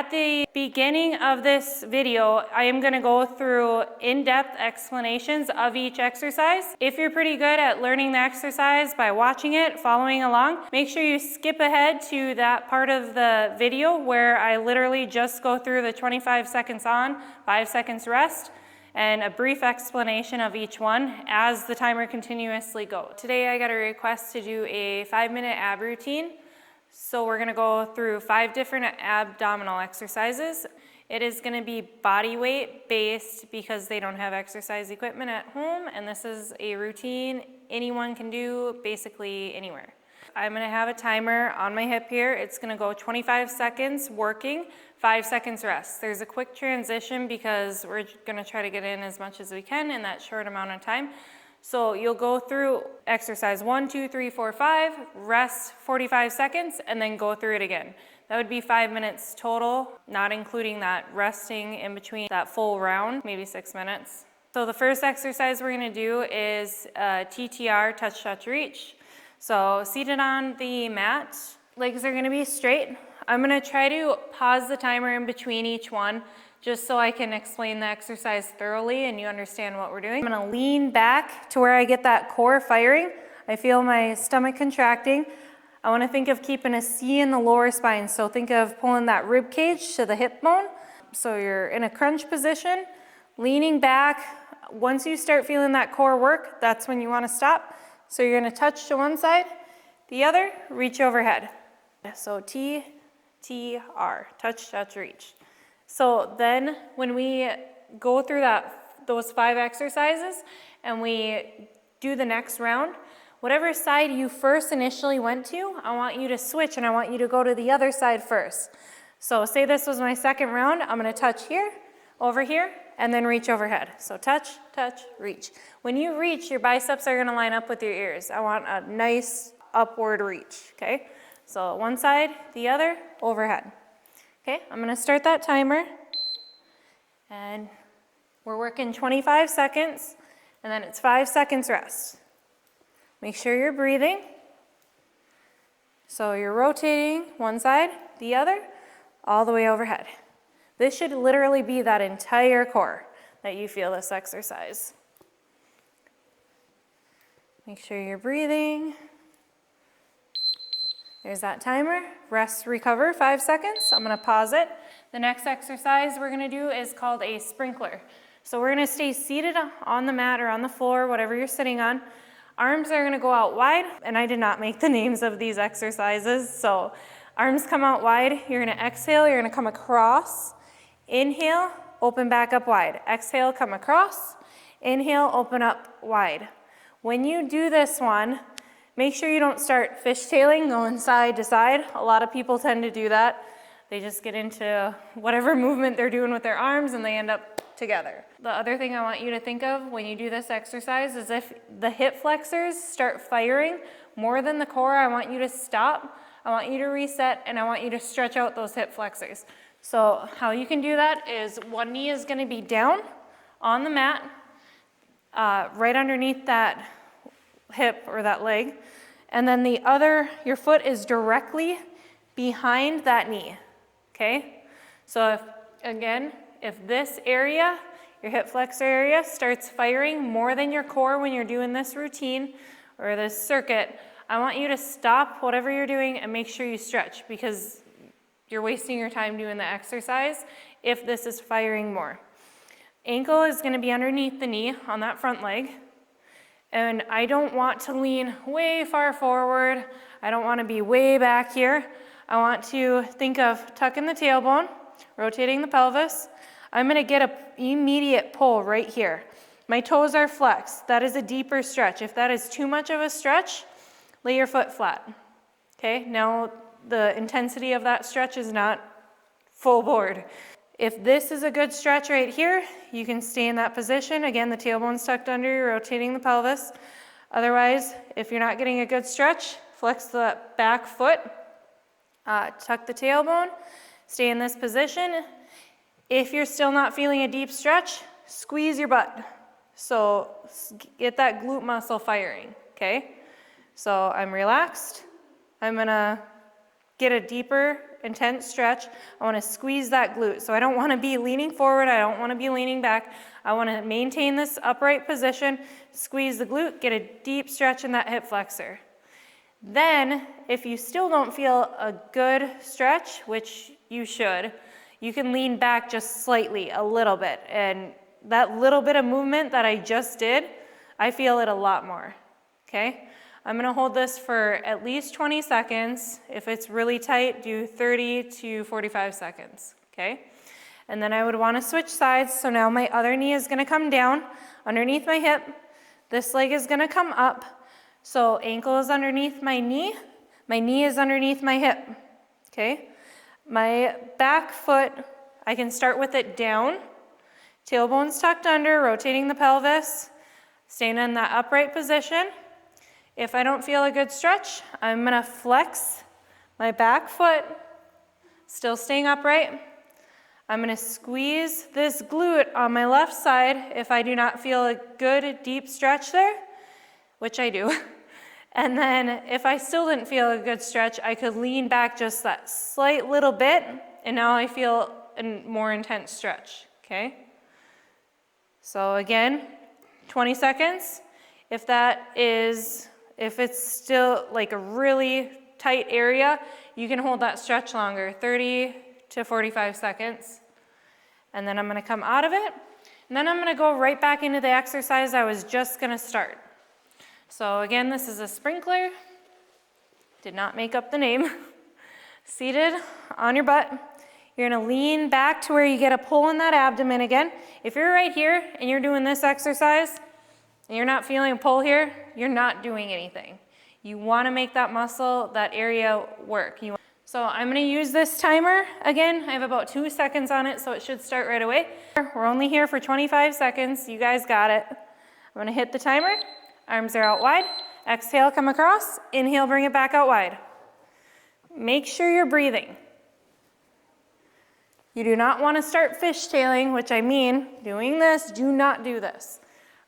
At the beginning of this video, I am going to go through in-depth explanations of each exercise. If you're pretty good at learning the exercise by watching it, following along, make sure you skip ahead to that part of the video where I literally just go through the 25 seconds on, 5 seconds rest, and a brief explanation of each one as the timer continuously goes. Today I got a request to do a 5-minute ab routine. So we're gonna go through 5 different abdominal exercises. It is gonna be body weight based because they don't have exercise equipment at home, and this is a routine anyone can do basically anywhere. I'm gonna have a timer on my hip here. It's gonna go 25 seconds working, 5 seconds rest. There's a quick transition because we're gonna try to get in as much as we can in that short amount of time. So you'll go through exercise 1, 2, 3, 4, 5, rest 45 seconds, and then go through it again. That would be 5 minutes total, not including that resting in between that full round, maybe 6 minutes. So the first exercise we're gonna do is TTR, touch, touch, reach. So seated on the mat, legs are gonna be straight. I'm gonna try to pause the timer in between each one, just so I can explain the exercise thoroughly and you understand what we're doing. I'm gonna lean back to where I get that core firing. I feel my stomach contracting. I wanna think of keeping a C in the lower spine. So think of pulling that rib cage to the hip bone. So you're in a crunch position, leaning back. Once you start feeling that core work, that's when you wanna stop. So you're gonna touch to one side, the other, reach overhead. So T, T, R, touch, touch, reach. So then when we go through those 5 exercises and we do the next round, whatever side you first initially went to, I want you to switch and I want you to go to the other side first. So say this was my second round, I'm gonna touch here, over here, and then reach overhead. So touch, touch, reach. When you reach, your biceps are gonna line up with your ears. I want a nice upward reach, okay? So one side, the other, overhead. Okay, I'm gonna start that timer, and we're working 25 seconds, and then it's 5 seconds rest. Make sure you're breathing. So you're rotating one side, the other, all the way overhead. This should literally be that entire core that you feel this exercise. Make sure you're breathing. There's that timer. Rest, recover, 5 seconds. I'm gonna pause it. The next exercise we're gonna do is called a sprinkler. So we're gonna stay seated on the mat or on the floor, whatever you're sitting on. Arms are gonna go out wide, and I did not make the names of these exercises. So arms come out wide. You're gonna exhale, you're gonna come across. Inhale, open back up wide. Exhale, come across. Inhale, open up wide. When you do this one, make sure you don't start fishtailing, going side to side. A lot of people tend to do that. They just get into whatever movement they're doing with their arms and they end up together. The other thing I want you to think of when you do this exercise is if the hip flexors start firing more than the core, I want you to stop, I want you to reset, and I want you to stretch out those hip flexors. So how you can do that is one knee is gonna be down on the mat, right underneath that hip or that leg, and then the other, your foot is directly behind that knee, okay? So if this area, your hip flexor area, starts firing more than your core when you're doing this routine or this circuit, I want you to stop whatever you're doing and make sure you stretch, because you're wasting your time doing the exercise if this is firing more. Ankle is gonna be underneath the knee on that front leg. And I don't want to lean way far forward. I don't want to be way back here. I want to think of tucking the tailbone, rotating the pelvis. I'm gonna get an immediate pull right here. My toes are flexed. That is a deeper stretch. If that is too much of a stretch, lay your foot flat. Okay, now the intensity of that stretch is not full board. If this is a good stretch right here, you can stay in that position. Again, the tailbone's tucked under, you're rotating the pelvis. Otherwise, if you're not getting a good stretch, flex the back foot, tuck the tailbone, stay in this position. If you're still not feeling a deep stretch, squeeze your butt. So get that glute muscle firing, okay? So I'm relaxed. I'm gonna get a deeper intense stretch. I want to squeeze that glute. So I don't want to be leaning forward. I don't want to be leaning back. I want to maintain this upright position, squeeze the glute, get a deep stretch in that hip flexor. Then, if you still don't feel a good stretch, which you should, you can lean back just slightly, a little bit. And that little bit of movement that I just did, I feel it a lot more, okay? I'm gonna hold this for at least 20 seconds. If it's really tight, do 30 to 45 seconds, okay? And then I would wanna switch sides. So now my other knee is gonna come down underneath my hip. This leg is gonna come up. So ankle is underneath my knee is underneath my hip, okay? My back foot, I can start with it down, tailbone's tucked under, rotating the pelvis, staying in that upright position. If I don't feel a good stretch, I'm gonna flex my back foot, still staying upright. I'm gonna squeeze this glute on my left side if I do not feel a good deep stretch there, which I do. And then if I still didn't feel a good stretch, I could lean back just that slight little bit, and now I feel a more intense stretch, okay? So again, 20 seconds. If it's still like a really tight area, you can hold that stretch longer, 30 to 45 seconds. And then I'm gonna come out of it, and then I'm gonna go right back into the exercise I was just gonna start. So again, this is a sprinkler. Did not make up the name. Seated on your butt. You're gonna lean back to where you get a pull in that abdomen again. If you're right here and you're doing this exercise and you're not feeling a pull here, you're not doing anything. You wanna make that muscle, that area work. So I'm gonna use this timer. Again, I have about 2 seconds on it, so it should start right away. We're only here for 25 seconds. You guys got it. I'm gonna hit the timer. Arms are out wide. Exhale, come across. Inhale, bring it back out wide. Make sure you're breathing. You do not want to start fishtailing, which I mean doing this. Do not do this.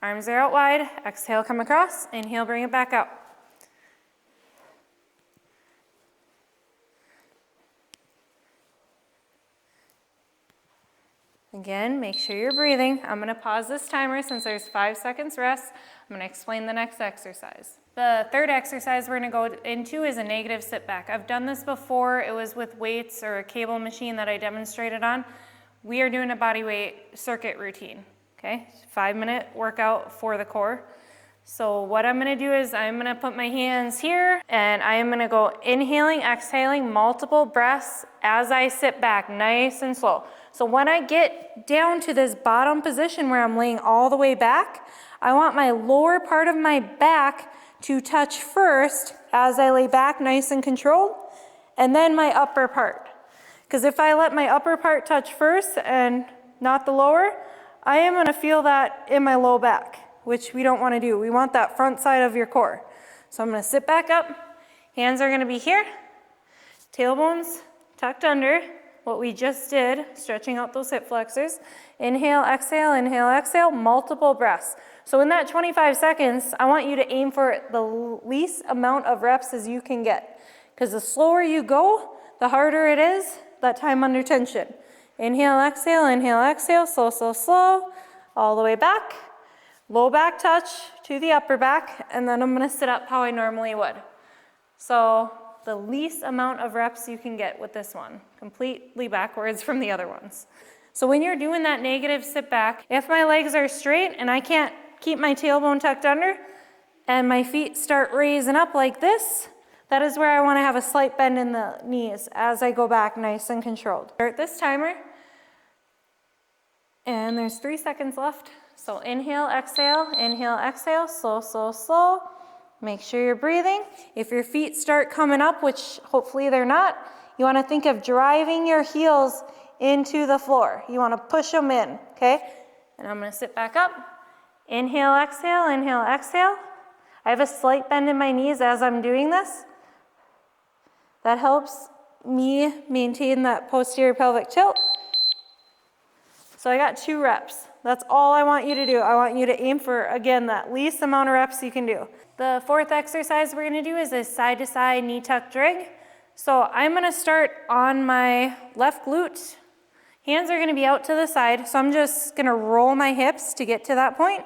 Arms are out wide. Exhale, come across. Inhale, bring it back out. Again, make sure you're breathing. I'm gonna pause this timer since there's 5 seconds rest. I'm gonna explain the next exercise. The third exercise we're gonna go into is a negative sit back. I've done this before. It was with weights or a cable machine that I demonstrated on. We are doing a body weight circuit routine, okay? 5-minute workout for the core. So what I'm gonna do is I'm gonna put my hands here and I am gonna go inhaling, exhaling, multiple breaths as I sit back, nice and slow. So when I get down to this bottom position where I'm laying all the way back, I want my lower part of my back to touch first as I lay back nice and controlled, and then my upper part. Because if I let my upper part touch first and not the lower, I am gonna feel that in my low back, which we don't wanna do. We want that front side of your core. So I'm gonna sit back up, hands are gonna be here, tailbones tucked under, what we just did, stretching out those hip flexors. Inhale, exhale, multiple breaths. So in that 25 seconds, I want you to aim for the least amount of reps as you can get. Because the slower you go, the harder it is, that time under tension. Inhale, exhale, slow, slow, slow, all the way back. Low back touch to the upper back, and then I'm gonna sit up how I normally would. So the least amount of reps you can get with this one, completely backwards from the other ones. So when you're doing that negative sit back, if my legs are straight and I can't keep my tailbone tucked under and my feet start raising up like this, that is where I want to have a slight bend in the knees as I go back nice and controlled. Start this timer, and there's 3 seconds left. So inhale, exhale, slow, slow, slow. Make sure you're breathing. If your feet start coming up, which hopefully they're not, you want to think of driving your heels into the floor. You want to push them in, okay? And I'm going to sit back up. Inhale, exhale. I have a slight bend in my knees as I'm doing this. That helps me maintain that posterior pelvic tilt. So I got 2 reps. That's all I want you to do. I want you to aim for, again, that least amount of reps you can do. The fourth exercise we're gonna do is a side-to-side knee tuck drag. So I'm gonna start on my left glute. Hands are gonna be out to the side, so I'm just gonna roll my hips to get to that point.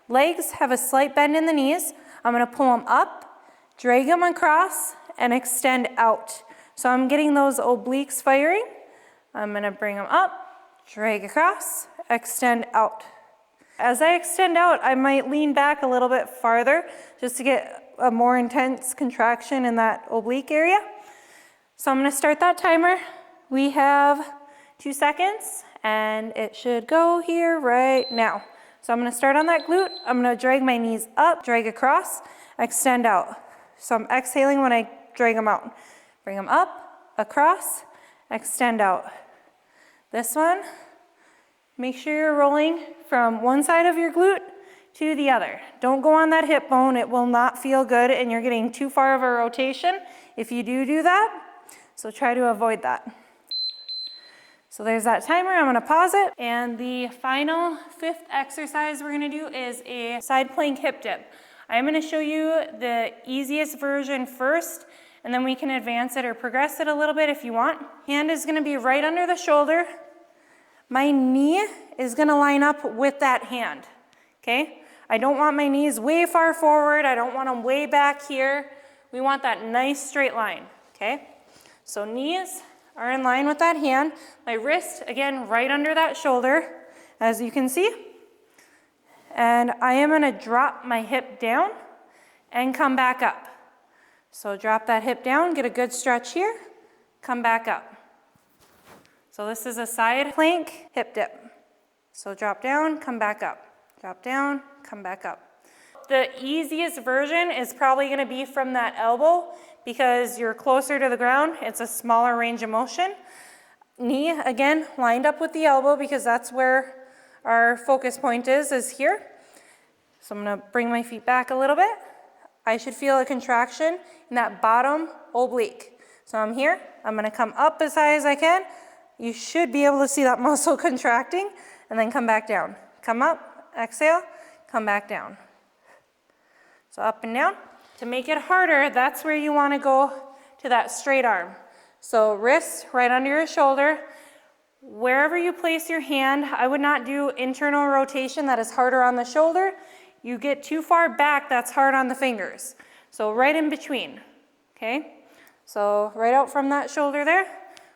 Legs have a slight bend in the knees. I'm gonna pull them up, drag them across, and extend out. So I'm getting those obliques firing. I'm gonna bring them up, drag across, extend out. As I extend out, I might lean back a little bit farther just to get a more intense contraction in that oblique area. So I'm gonna start that timer. We have 2 seconds, and it should go here right now. So I'm gonna start on that glute. I'm gonna drag my knees up, drag across, extend out. So I'm exhaling when I drag them out. Bring them up, across, extend out. This one, make sure you're rolling from one side of your glute to the other. Don't go on that hip bone. It will not feel good, and you're getting too far of a rotation if you do that. So try to avoid that. So there's that timer. I'm gonna pause it. And the final 5th exercise we're gonna do is a side plank hip dip. I'm gonna show you the easiest version first, and then we can advance it or progress it a little bit if you want. Hand is gonna be right under the shoulder. My knee is gonna line up with that hand, okay? I don't want my knees way far forward. I don't want them way back here. We want that nice straight line, okay? So knees are in line with that hand. My wrist, again, right under that shoulder, as you can see. And I am gonna drop my hip down and come back up. So drop that hip down, get a good stretch here, come back up. So this is a side plank hip dip. So drop down, come back up. Drop down, come back up. The easiest version is probably gonna be from that elbow because you're closer to the ground. It's a smaller range of motion. Knee, again, lined up with the elbow because that's where our focus point is here. So I'm gonna bring my feet back a little bit. I should feel a contraction in that bottom oblique. So I'm here, I'm gonna come up as high as I can. You should be able to see that muscle contracting, and then come back down. Come up, exhale, come back down. So up and down. To make it harder, that's where you wanna go to that straight arm. So wrist right under your shoulder. Wherever you place your hand, I would not do internal rotation, that is harder on the shoulder. You get too far back, that's hard on the fingers. So right in between, okay? So right out from that shoulder there,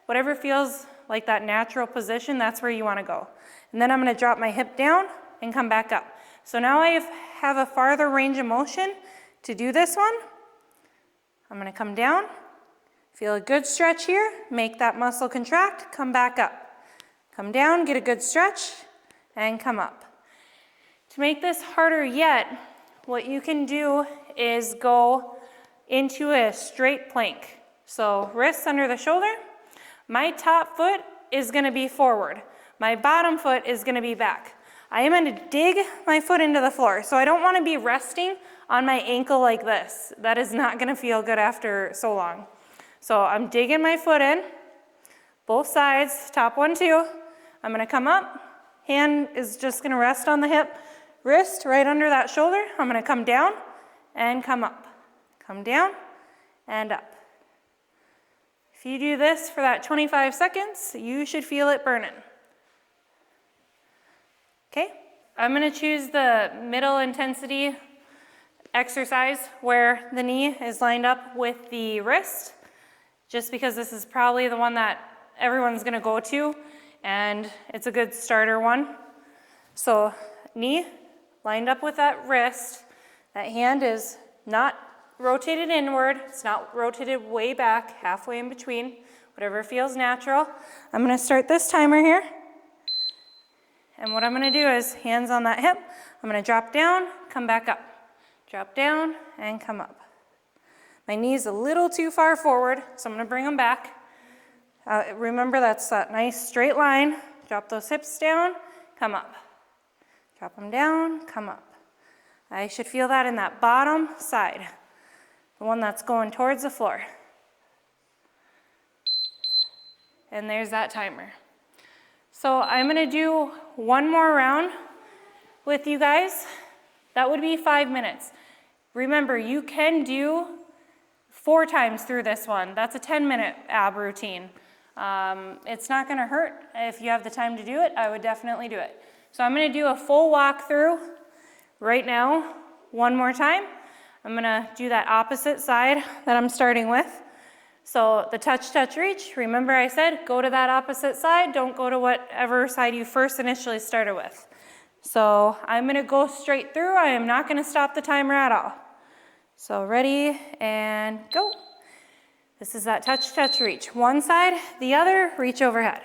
whatever feels like that natural position, that's where you wanna go. And then I'm gonna drop my hip down and come back up. So now I have a farther range of motion to do this one. I'm gonna come down, feel a good stretch here, make that muscle contract, come back up. Come down, get a good stretch, and come up. To make this harder yet, what you can do is go into a straight plank. So wrists under the shoulder. My top foot is gonna be forward. My bottom foot is gonna be back. I am gonna dig my foot into the floor. So I don't wanna be resting on my ankle like this. That is not gonna feel good after so long. So I'm digging my foot in, both sides, top one, two. I'm gonna come up, hand is just gonna rest on the hip, wrist right under that shoulder. I'm gonna come down and come up. Come down and up. If you do this for that 25 seconds, you should feel it burning. Okay, I'm gonna choose the middle intensity exercise where the knee is lined up with the wrist, just because this is probably the one that everyone's gonna go to, and it's a good starter one. So knee lined up with that wrist, that hand is not rotated inward, it's not rotated way back, halfway in between, whatever feels natural. I'm gonna start this timer here. And what I'm gonna do is hands on that hip, I'm gonna drop down, come back up. Drop down and come up. My knee's a little too far forward, so I'm gonna bring them back. Remember, that's that nice straight line. Drop those hips down, come up. Drop them down, come up. I should feel that in that bottom side, the one that's going towards the floor. And there's that timer. So I'm gonna do one more round with you guys. That would be 5 minutes. Remember, you can do 4 times through this one. That's a 10-minute ab routine. It's not gonna hurt. If you have the time to do it, I would definitely do it. So I'm gonna do a full walkthrough right now, one more time. I'm gonna do that opposite side that I'm starting with. So the touch, touch, reach, remember I said, go to that opposite side, don't go to whatever side you first initially started with. So I'm gonna go straight through, I am not gonna stop the timer at all. So ready, and go. This is that touch, touch, reach. One side, the other, reach overhead.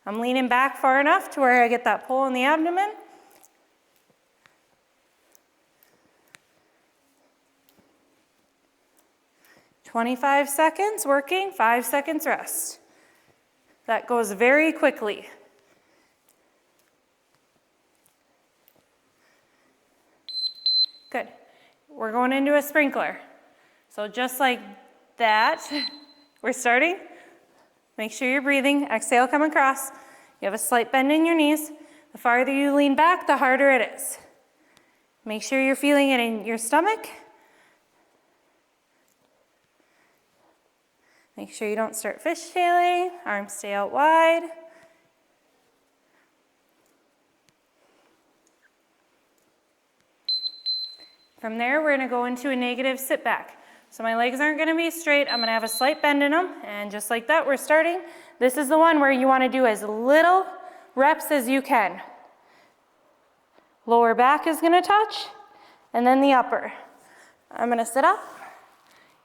I'm leaning back far enough to where I get that pull in the abdomen. "25 seconds working, 5 seconds rest." That goes very quickly. Good. We're going into a sprinkler. So just like that, we're starting. Make sure you're breathing. Exhale, come across. You have a slight bend in your knees. The farther you lean back, the harder it is. Make sure you're feeling it in your stomach. Make sure you don't start fishtailing. Arms stay out wide. From there, we're gonna go into a negative sit back. So my legs aren't gonna be straight. I'm gonna have a slight bend in them. And just like that, we're starting. This is the one where you wanna do as little reps as you can. Lower back is gonna touch, and then the upper. I'm gonna sit up.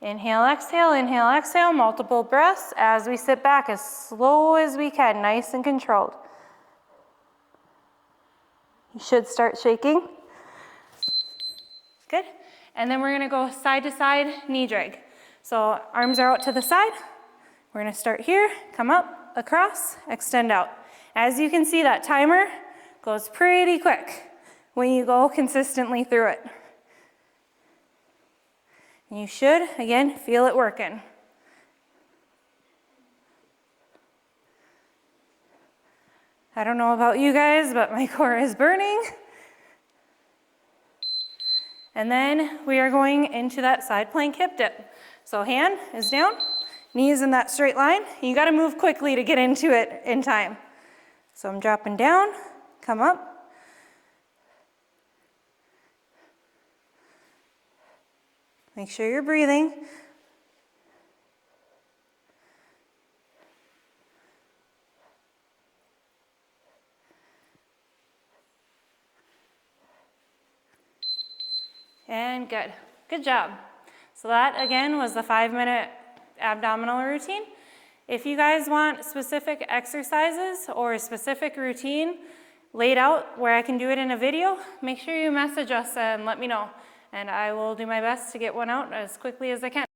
Inhale, exhale, multiple breaths as we sit back as slow as we can, nice and controlled. You should start shaking. Good. And then we're gonna go side to side knee drag. So arms are out to the side. We're gonna start here, come up, across, extend out. As you can see, that timer goes pretty quick when you go consistently through it. You should, again, feel it working. I don't know about you guys, but my core is burning. And then we are going into that side plank hip dip. So hand is down, knees in that straight line. You gotta move quickly to get into it in time. So I'm dropping down, come up. Make sure you're breathing. And good. Good job. So that, again, was the 5-minute abdominal routine. If you guys want specific exercises or a specific routine laid out where I can do it in a video, make sure you message us and let me know. And I will do my best to get one out as quickly as I can.